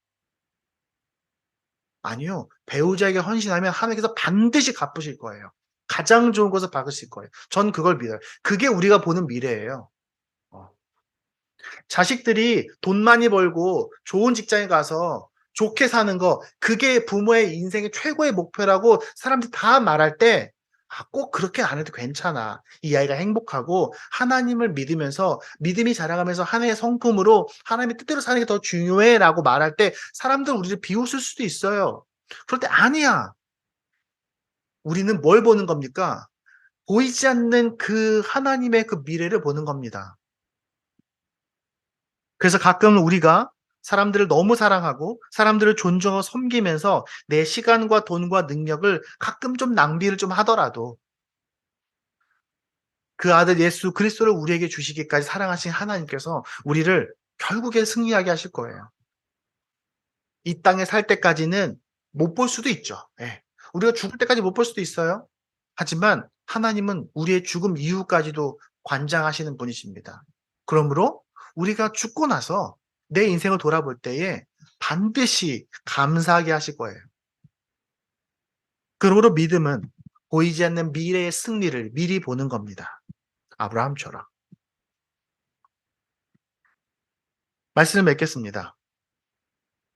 아니요. 배우자에게 헌신하면 하나님께서 반드시 갚으실 거예요. 가장 좋은 것을 받으실 거예요. 전 그걸 믿어요. 그게 우리가 보는 미래예요. 어. 자식들이 돈 많이 벌고 좋은 직장에 가서 좋게 사는 거, 그게 부모의 인생의 최고의 목표라고 사람들이 다 말할 때, 아, 꼭 그렇게 안 해도 괜찮아. 이 아이가 행복하고 하나님을 믿으면서 믿음이 자라가면서 하나님의 성품으로 하나님의 뜻대로 사는 게 더 중요해라고 말할 때 사람들은 우리를 비웃을 수도 있어요. 그럴 때 아니야. 우리는 뭘 보는 겁니까? 보이지 않는 그 하나님의 그 미래를 보는 겁니다. 그래서 가끔 우리가 사람들을 너무 사랑하고 사람들을 존중하고 섬기면서 내 시간과 돈과 능력을 가끔 좀 낭비를 좀 하더라도 그 아들 예수 그리스도를 우리에게 주시기까지 사랑하신 하나님께서 우리를 결국에 승리하게 하실 거예요. 이 땅에 살 때까지는 못 볼 수도 있죠. 예. 우리가 죽을 때까지 못 볼 수도 있어요. 하지만 하나님은 우리의 죽음 이후까지도 관장하시는 분이십니다. 그러므로 우리가 죽고 나서 내 인생을 돌아볼 때에 반드시 감사하게 하실 거예요. 그러므로 믿음은 보이지 않는 미래의 승리를 미리 보는 겁니다. 아브라함처럼. 말씀을 맺겠습니다.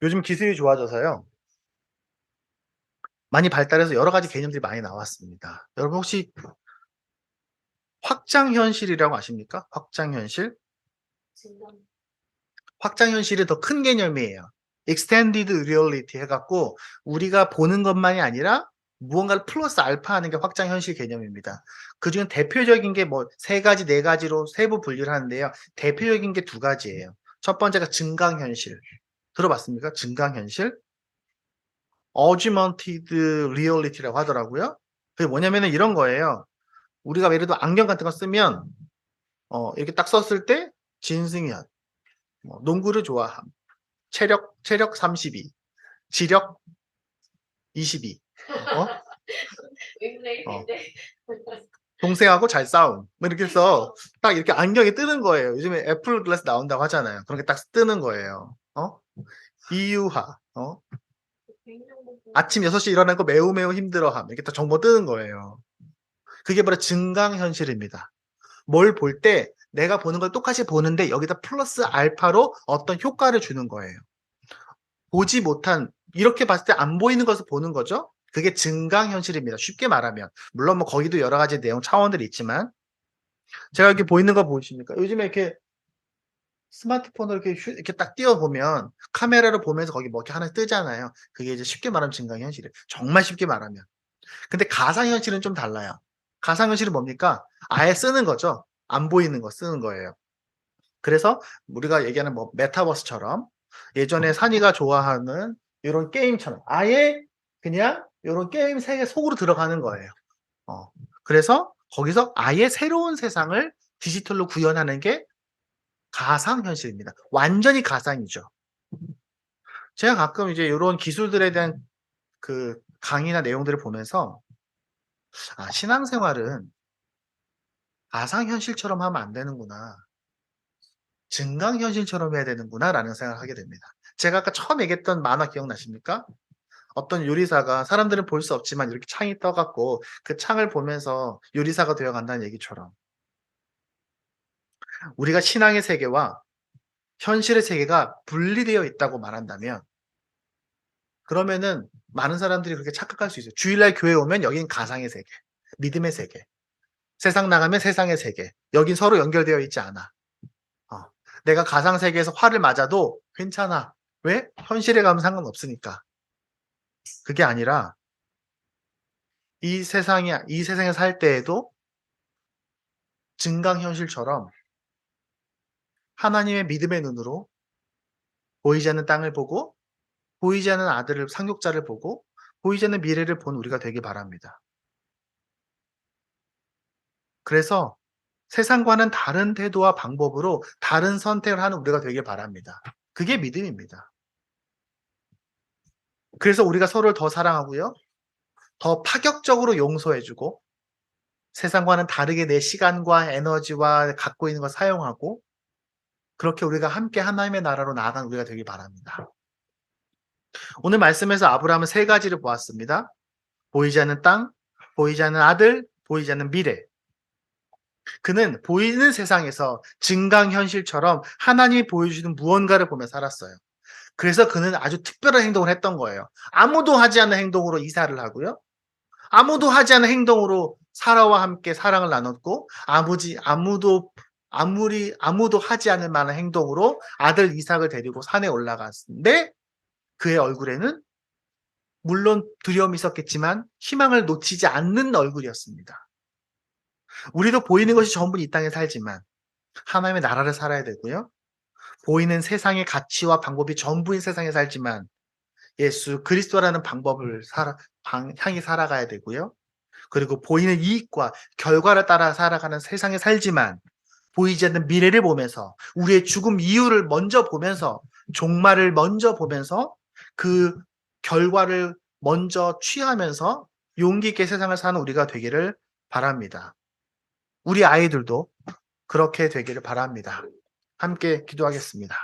요즘 기술이 좋아져서요. 많이 발달해서 여러 가지 개념들이 많이 나왔습니다. 여러분 혹시 확장현실이라고 아십니까? 확장현실?
진단.
확장현실이 더 큰 개념이에요. Extended Reality 해갖고 우리가 보는 것만이 아니라 무언가를 플러스 알파 하는 게 확장현실 개념입니다. 그중에 대표적인 게 뭐 세 가지, 네 가지로 세부 분류를 하는데요. 대표적인 게 두 가지예요. 첫 번째가 증강현실. 들어봤습니까? 증강현실? Augmented Reality라고 하더라고요. 그게 뭐냐면은 이런 거예요. 우리가 예를 들어 안경 같은 거 쓰면 이렇게 딱 썼을 때 진승현, 뭐 농구를 좋아함, 체력 32, 지력 22, 어? 어,
윙레이인데.
동생하고 잘 싸움. 뭐 이렇게 해서 딱 이렇게 안경이 뜨는 거예요. 요즘에 애플 글라스 나온다고 하잖아요. 그런 게 딱 뜨는 거예요. 이유하, 아침 6시 일어나는 거 매우 매우 힘들어함. 이렇게 딱 정보 뜨는 거예요. 그게 바로 증강현실입니다. 뭘 볼 때 내가 보는 걸 똑같이 보는데 여기다 플러스 알파로 어떤 효과를 주는 거예요. 보지 못한, 이렇게 봤을 때 안 보이는 것을 보는 거죠. 그게 증강현실입니다. 쉽게 말하면. 물론 뭐 거기도 여러 가지 내용 차원들이 있지만 제가 이렇게 보이는 거 보이십니까? 요즘에 이렇게 스마트폰으로 이렇게 딱 띄워보면 카메라로 보면서 거기 뭐 이렇게 하나 뜨잖아요. 그게 이제 쉽게 말하면 증강현실이에요. 정말 쉽게 말하면. 근데 가상현실은 좀 달라요. 가상현실은 뭡니까? 아예 쓰는 거죠. 안 보이는 거 쓰는 거예요. 그래서 우리가 얘기하는 뭐 메타버스처럼 예전에 산이가 좋아하는 이런 게임처럼 아예 그냥 이런 게임 세계 속으로 들어가는 거예요. 어. 그래서 거기서 아예 새로운 세상을 디지털로 구현하는 게 가상현실입니다. 완전히 가상이죠. 제가 가끔 이제 이런 기술들에 대한 그 강의나 내용들을 보면서 아, 신앙생활은 가상현실처럼 하면 안 되는구나. 증강현실처럼 해야 되는구나라는 생각을 하게 됩니다. 제가 아까 처음 얘기했던 만화 기억나십니까? 어떤 요리사가 사람들은 볼 수 없지만 이렇게 창이 떠갖고 그 창을 보면서 요리사가 되어간다는 얘기처럼 우리가 신앙의 세계와 현실의 세계가 분리되어 있다고 말한다면 그러면은 많은 사람들이 그렇게 착각할 수 있어요. 주일날 교회 오면 여긴 가상의 세계, 믿음의 세계. 세상 나가면 세상의 세계. 여긴 서로 연결되어 있지 않아. 어. 내가 가상 세계에서 화를 맞아도 괜찮아. 왜? 현실에 가면 상관없으니까. 그게 아니라 이 세상에 살 때에도 증강현실처럼 하나님의 믿음의 눈으로 보이지 않는 땅을 보고 보이지 않는 아들을 상속자를 보고 보이지 않는 미래를 본 우리가 되길 바랍니다. 그래서 세상과는 다른 태도와 방법으로 다른 선택을 하는 우리가 되길 바랍니다. 그게 믿음입니다. 그래서 우리가 서로를 더 사랑하고요. 더 파격적으로 용서해 주고 세상과는 다르게 내 시간과 에너지와 갖고 있는 걸 사용하고 그렇게 우리가 함께 하나님의 나라로 나아가는 우리가 되길 바랍니다. 오늘 말씀에서 아브라함은 세 가지를 보았습니다. 보이지 않는 땅, 보이지 않는 아들, 보이지 않는 미래. 그는 보이는 세상에서 증강현실처럼 하나님이 보여주시는 무언가를 보며 살았어요. 그래서 그는 아주 특별한 행동을 했던 거예요. 아무도 하지 않는 행동으로 이사를 하고요. 아무도 하지 않는 행동으로 사라와 함께 사랑을 나눴고 아무도 하지 않을 만한 행동으로 아들 이삭을 데리고 산에 올라갔는데 그의 얼굴에는 물론 두려움이 있었겠지만 희망을 놓치지 않는 얼굴이었습니다. 우리도 보이는 것이 전부 이 땅에 살지만 하나님의 나라를 살아야 되고요. 보이는 세상의 가치와 방법이 전부인 세상에 살지만 예수 그리스도라는 방법을 향해 살아가야 되고요. 그리고 보이는 이익과 결과를 따라 살아가는 세상에 살지만 보이지 않는 미래를 보면서 우리의 죽음 이유를 먼저 보면서 종말을 먼저 보면서 그 결과를 먼저 취하면서 용기 있게 세상을 사는 우리가 되기를 바랍니다. 우리 아이들도 그렇게 되기를 바랍니다. 함께 기도하겠습니다.